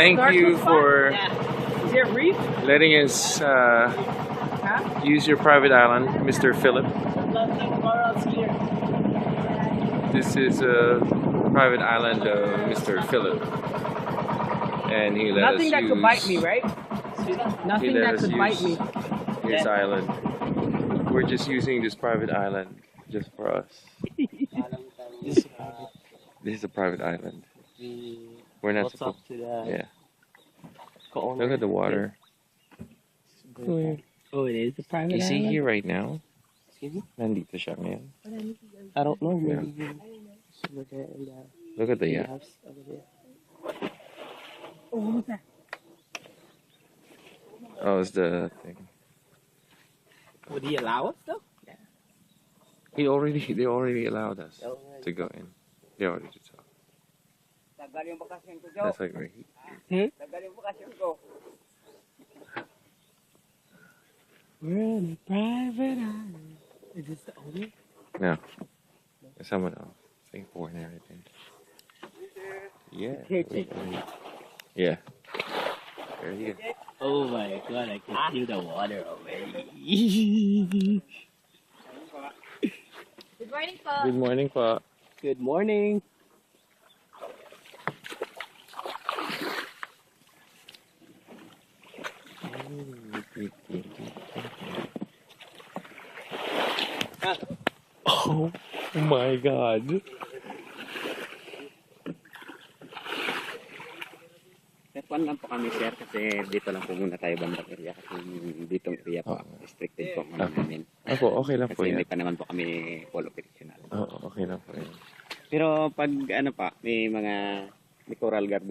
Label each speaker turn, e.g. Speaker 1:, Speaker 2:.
Speaker 1: Thank you for
Speaker 2: Is it reef?
Speaker 1: letting us
Speaker 2: Huh?
Speaker 1: use your private island, Mr. Philip.
Speaker 2: Nothing corals here.
Speaker 1: This is a private island of Mr. Philip, and he let
Speaker 2: Nothing
Speaker 1: us
Speaker 2: that
Speaker 1: use.
Speaker 2: could bite me, right?
Speaker 1: He
Speaker 2: Nothing
Speaker 1: let
Speaker 2: that
Speaker 1: us
Speaker 2: could bite me.
Speaker 1: use his island. We're just using this private island just for us. This is a private island. We're not
Speaker 3: What's up
Speaker 1: supposed.
Speaker 3: to the
Speaker 1: Yeah.
Speaker 3: co-owner?
Speaker 1: Look at the water.
Speaker 2: Oh, it is a private
Speaker 1: Is he
Speaker 2: island?
Speaker 1: here right now?
Speaker 3: Excuse me?
Speaker 1: Nandito siya ngayon.
Speaker 3: I don't know.
Speaker 1: Yeah.
Speaker 3: Maybe he's over there in the
Speaker 1: Look at the yacht.
Speaker 3: house over there.
Speaker 2: Oh, what was that?
Speaker 1: Oh, it's the thing.
Speaker 2: Would he allow us though?
Speaker 1: They already allowed us to go in. They already did so. That's like right here.
Speaker 2: We're in a private island. Is this the owner?
Speaker 1: No. There's someone else. Singapore and everything. Yeah. Yeah. There you go.
Speaker 3: Oh my god, I can feel the water already.
Speaker 4: Good morning po.
Speaker 1: Good morning po.
Speaker 3: Good morning.
Speaker 1: Oh my god.
Speaker 5: F1 lang po kami sir kasi dito lang po muna tayo bandang area kasi ditong area po restricted po ang ano namin.
Speaker 1: Ako, okay lang po
Speaker 5: Kasi
Speaker 1: yan.
Speaker 5: hindi pa naman po kami full operational.
Speaker 1: Oo, okay lang po yan.
Speaker 5: Pero pag ano pa, may coral garden